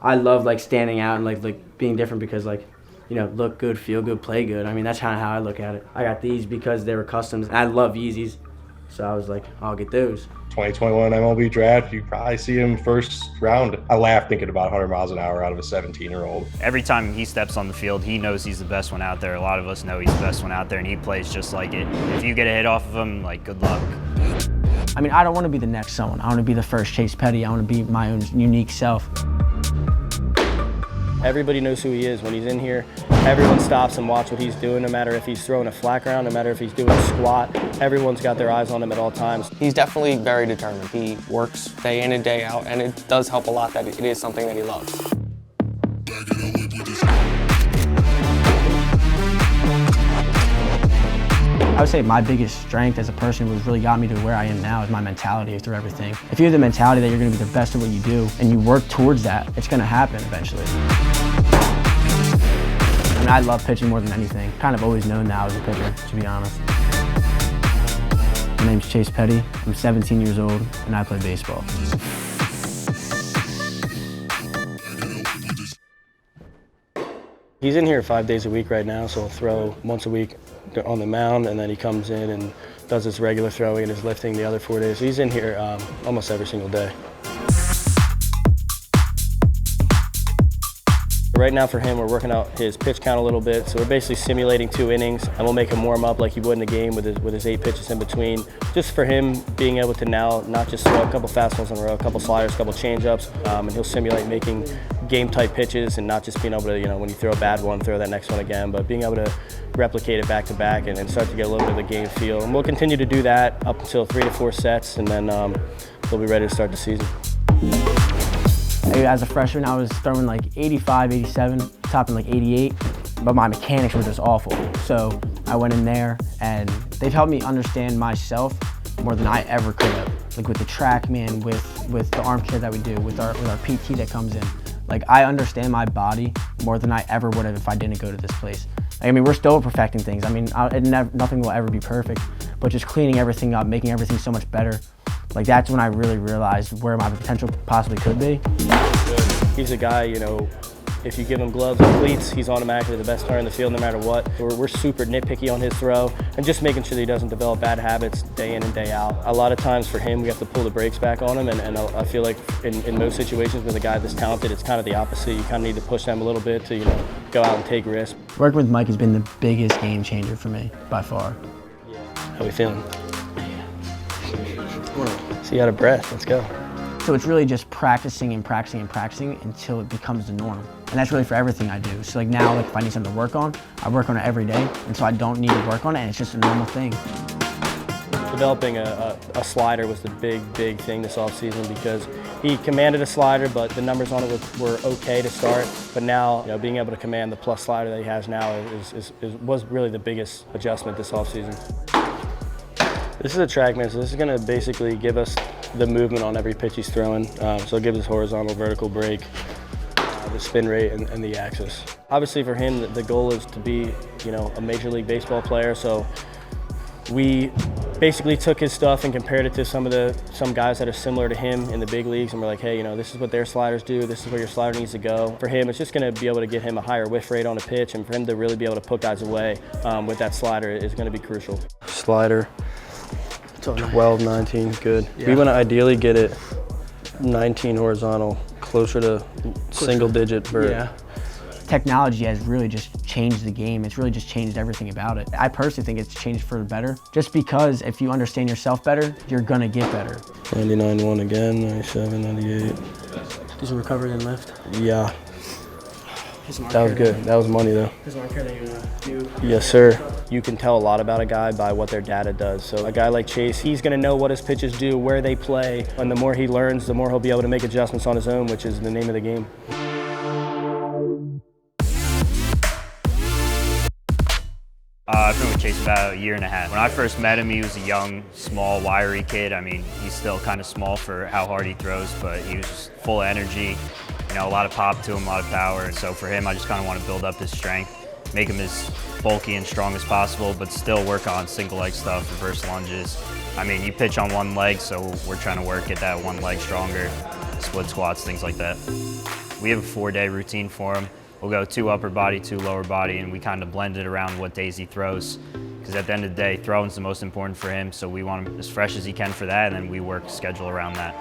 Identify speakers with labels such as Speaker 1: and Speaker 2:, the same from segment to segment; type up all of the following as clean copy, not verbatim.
Speaker 1: I love like standing out and like being different because like, you know, look good, feel good, play good. I mean, that's kind of how I look at it. I got these because they were customs. I love Yeezys, so I was like, I'll get those.
Speaker 2: 2021 MLB draft, you probably see him first round. I laugh thinking about 100 miles an hour out of a 17-year-old.
Speaker 3: Every time he steps on the field, he knows he's the best one out there. A lot of us know he's the best one out there, and he plays just like it. If you get a hit off of him, like, good luck.
Speaker 4: I mean, I don't want to be the next someone. I want to be the first Chase Petty. I want to be my own unique self.
Speaker 5: Everybody knows who he is. When he's in here, everyone stops and watch what he's doing, no matter if he's throwing a flat ground, no matter if he's doing a squat. Everyone's got their eyes on him at all times.
Speaker 6: He's definitely very determined. He works day in and day out, and it does help a lot that it is something that he loves.
Speaker 4: I would say my biggest strength as a person, what really got me to where I am now, is my mentality through everything. If you have the mentality that you're going to be the best at what you do and you work towards that, it's going to happen eventually. I mean, I love pitching more than anything. Kind of always known now as a pitcher, to be honest. My name's Chase Petty. I'm 17 years old and I play baseball.
Speaker 5: He's in here 5 days a week right now, so he'll throw once a week on the mound, and then he comes in and does his regular throwing and his lifting the other 4 days. So he's in here almost every single day. Right now for him, we're working out his pitch count a little bit, so we're basically simulating 2 innings, and we'll make him warm up like he would in a game with his 8 pitches in between. Just for him being able to now not just throw a couple fastballs in a row, a couple sliders, a couple changeups, and he'll simulate making game-type pitches and not just being able to, you know, when you throw a bad one, throw that next one again, but being able to replicate it back-to-back and start to get a little bit of a game feel. And we'll continue to do that up until 3 to 4 sets, and then we'll be ready to start the season.
Speaker 4: As a freshman, I was throwing like 85, 87, topping like 88, but my mechanics were just awful. So I went in there and they've helped me understand myself more than I ever could have. Like with the TrackMan, with the arm care that we do, with our PT that comes in. Like I understand my body more than I ever would have if I didn't go to this place. Like, I mean, we're still perfecting things. I mean, nothing will ever be perfect, but just cleaning everything up, making everything so much better. Like that's when I really realized where my potential possibly could be.
Speaker 5: He's a guy, you know, if you give him gloves and cleats, he's automatically the best player in the field no matter what. We're super nitpicky on his throw and just making sure that he doesn't develop bad habits day in and day out. A lot of times for him, we have to pull the brakes back on him, and I feel like in most situations with a guy this talented, it's kind of the opposite. You kind of need to push them a little bit to, you know, go out and take risks.
Speaker 4: Working with Mike has been the biggest game changer for me, by far.
Speaker 5: How we feeling? So you out of breath, let's go.
Speaker 4: So it's really just practicing and practicing and practicing until it becomes the norm. And that's really for everything I do. So like now, like if I need something to work on, I work on it every day. And so I don't need to work on it, and it's just a normal thing.
Speaker 5: Developing a slider was the big thing this offseason because he commanded a slider, but the numbers on it were okay to start. But now, you know, being able to command the plus slider that he has now was really the biggest adjustment this offseason. This is a TrackMan, so this is going to basically give us the movement on every pitch he's throwing. So it gives us horizontal, vertical break, the spin rate, and the axis. Obviously for him, the goal is to be, you know, a Major League Baseball player. So we basically took his stuff and compared it to some guys that are similar to him in the big leagues, and we're like, hey, you know, this is what their sliders do, this is where your slider needs to go. For him, it's just going to be able to get him a higher whiff rate on a pitch, and for him to really be able to put guys away with that slider is going to be crucial. Slider, 12, 19, good. Yeah. We want to ideally get it 19 horizontal, closer to single digit vert.
Speaker 4: Yeah. Technology has really just changed the game. It's really just changed everything about it. I personally think it's changed for the better, just because if you understand yourself better, you're gonna get better.
Speaker 5: 99-1 again, 97, 98.
Speaker 4: Did you recover and lift?
Speaker 5: Yeah. That was good. That was money though.
Speaker 4: His arm care that you do?
Speaker 5: Yes, sir. You can tell a lot about a guy by what their data does. So a guy like Chase, he's going to know what his pitches do, where they play, and the more he learns, the more he'll be able to make adjustments on his own, which is the name of the game.
Speaker 3: I've been with Chase about a year and a half. When I first met him, he was a young, small, wiry kid. I mean, he's still kind of small for how hard he throws, but he was just full of energy. You know, a lot of pop to him, a lot of power. And so for him, I just kind of want to build up his strength, make him as bulky and strong as possible, but still work on single leg stuff, reverse lunges. I mean, you pitch on one leg, so we're trying to work, get that one leg stronger, split squats, things like that. We have a 4-day routine for him. We'll go 2 upper body, 2 lower body, and we kind of blend it around what days he throws. Because at the end of the day, throwing's the most important for him, so we want him as fresh as he can for that, and then we work schedule around that.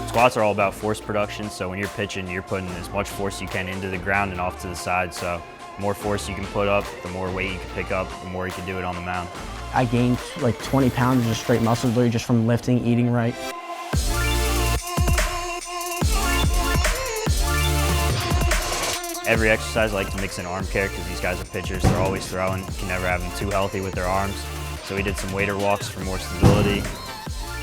Speaker 3: Squats are all about force production, so when you're pitching, you're putting as much force you can into the ground and off to the side, so the more force you can put up, the more weight you can pick up, the more you can do it on the mound.
Speaker 4: I gained like 20 pounds of just straight muscle building just from lifting, eating right.
Speaker 3: Every exercise, I like to mix in arm care because these guys are pitchers. They're always throwing. You can never have them too healthy with their arms. So we did some waiter walks for more stability.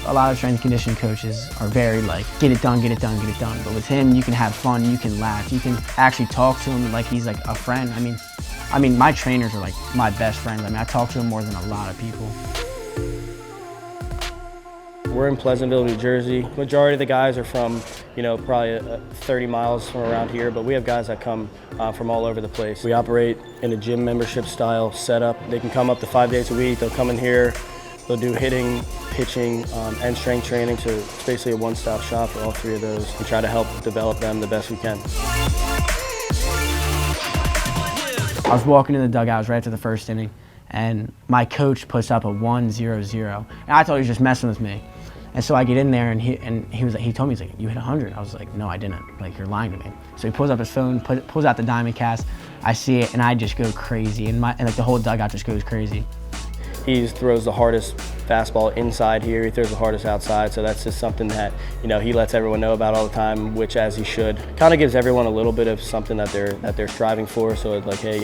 Speaker 4: A lot of strength and conditioning coaches are very like, get it done, get it done, get it done. But with him, you can have fun, you can laugh, you can actually talk to him like he's like a friend. I mean, my trainers are like my best friends. I talk to him more than a lot of people.
Speaker 5: We're in Pleasantville, New Jersey. Majority of the guys are from, probably 30 miles from around here, but we have guys that come from all over the place. We operate in a gym membership style setup. They can come up to 5 days a week. They'll come in here, they'll do hitting, pitching, and strength training. So it's basically a one-stop shop for all 3 of those and try to help develop them the best we can.
Speaker 4: I was walking in the dugout right after the first inning, and my coach puts up a 1-0-0. And I thought he was just messing with me. And so I get in there, and he told me, he's like, you hit 100. I was like, no, I didn't. Like, you're lying to me. So he pulls up his phone, pulls out the diamond cast. I see it, and I just go crazy, and like the whole dugout just goes crazy.
Speaker 5: He throws the hardest fastball inside here. He throws the hardest outside. So that's just something that, he lets everyone know about all the time, which as he should. Kind of gives everyone a little bit of something that they're striving for. So it's like, hey,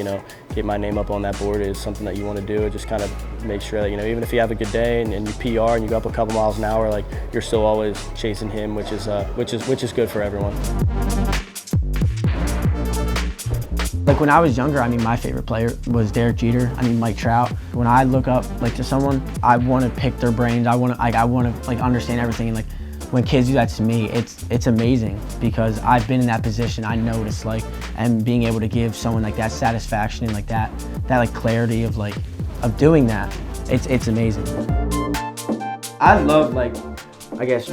Speaker 5: get my name up on that board is something that you want to do. It just kind of make sure that, even if you have a good day and you PR and you go up a couple miles an hour, like you're still always chasing him, which is good for everyone.
Speaker 4: Like when I was younger, my favorite player was Derek Jeter. Mike Trout. When I look up to someone, I want to pick their brains. I want to understand everything. And when kids do that to me, it's amazing because I've been in that position. I know what it's like, and being able to give someone like that satisfaction and that clarity of doing that, it's amazing.
Speaker 1: I love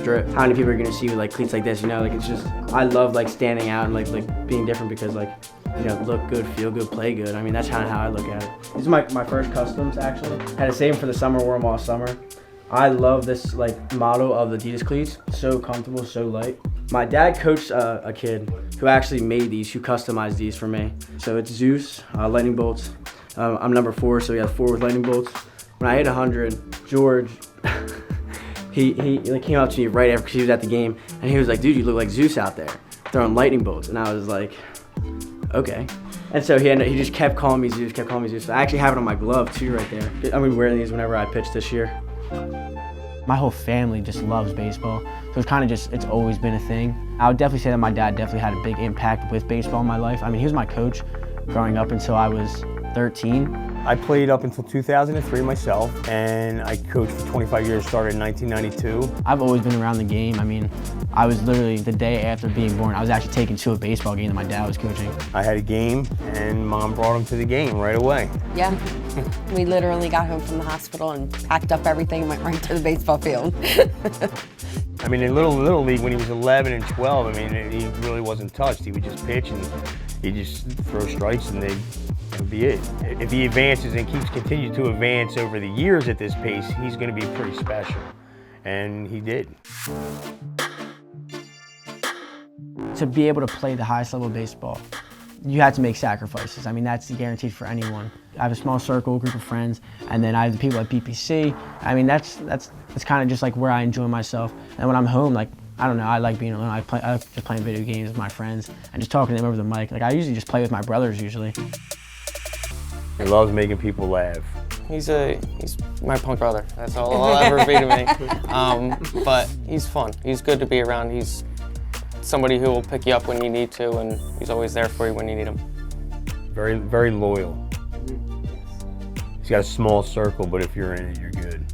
Speaker 1: drip. How many people are gonna see with cleats like this? It's just I love standing out and being different because look good, feel good, play good. That's kind of how I look at it. These are my first customs actually. Had to save them for the summer, wore them all summer. I love this model of the Adidas cleats. So comfortable, so light. My dad coached a kid who actually made these, who customized these for me. So it's Zeus, lightning bolts. I'm number 4, so he has 4 with lightning bolts. When I hit 100, George, he came up to me right after because he was at the game, and he was like, dude, you look like Zeus out there throwing lightning bolts. And I was like, okay. And so he just kept calling me Zeus, kept calling me Zeus. So I actually have it on my glove too right there. I'm gonna be wearing these whenever I pitch this year.
Speaker 4: My whole family just loves baseball. So it's always been a thing. I would definitely say that my dad definitely had a big impact with baseball in my life. He was my coach growing up until I was 13.
Speaker 7: I played up until 2003 myself, and I coached for 25 years, started in 1992.
Speaker 4: I've always been around the game. I was literally, the day after being born, I was actually taken to a baseball game that my dad was coaching.
Speaker 7: I had a game, and Mom brought him to the game right away.
Speaker 8: Yeah, we literally got home from the hospital and packed up everything and went right to the baseball field.
Speaker 7: In Little League, when he was 11 and 12, he really wasn't touched. He would just pitch, and he'd just throw strikes, and that would be it. If he advances and continues to advance over the years at this pace, he's going to be pretty special, and he did.
Speaker 4: To be able to play the highest level of baseball, you have to make sacrifices. That's guaranteed for anyone. I have a small circle, group of friends, and then I have the people at PPC. That's kind of just where I enjoy myself. And when I'm home, I don't know, I like being alone. I like just playing video games with my friends and just talking to them over the mic. I usually just play with my brothers usually.
Speaker 7: He loves making people laugh.
Speaker 6: He's my punk brother. That's all I'll ever be to me. But he's fun. He's good to be around. He's somebody who will pick you up when you need to, and he's always there for you when you need him.
Speaker 7: Very, very loyal. He's got a small circle, but if you're in it, you're good.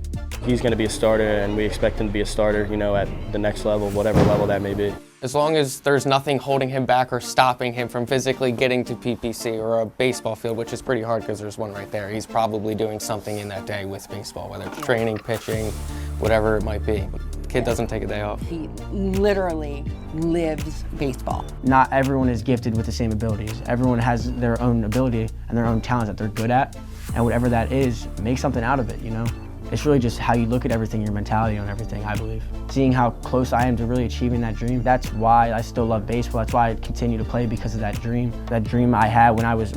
Speaker 5: He's going to be a starter, and we expect him to be a starter, at the next level, whatever level that may be.
Speaker 6: As long as there's nothing holding him back or stopping him from physically getting to PPC or a baseball field, which is pretty hard because there's one right there. He's probably doing something in that day with baseball, whether it's training, pitching, whatever it might be. The kid doesn't take a day off.
Speaker 8: He literally lives baseball.
Speaker 4: Not everyone is gifted with the same abilities. Everyone has their own ability and their own talents that they're good at, and whatever that is, make something out of it, you know? It's really just how you look at everything, your mentality on everything, I believe. Seeing how close I am to really achieving that dream, that's why I still love baseball. That's why I continue to play, because of that dream. That dream I had when I was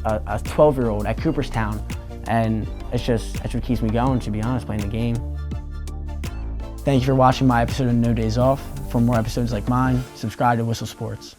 Speaker 4: a 12-year-old at Cooperstown, and that's what keeps me going, to be honest, playing the game. Thank you for watching my episode of No Days Off. For more episodes like mine, subscribe to Whistle Sports.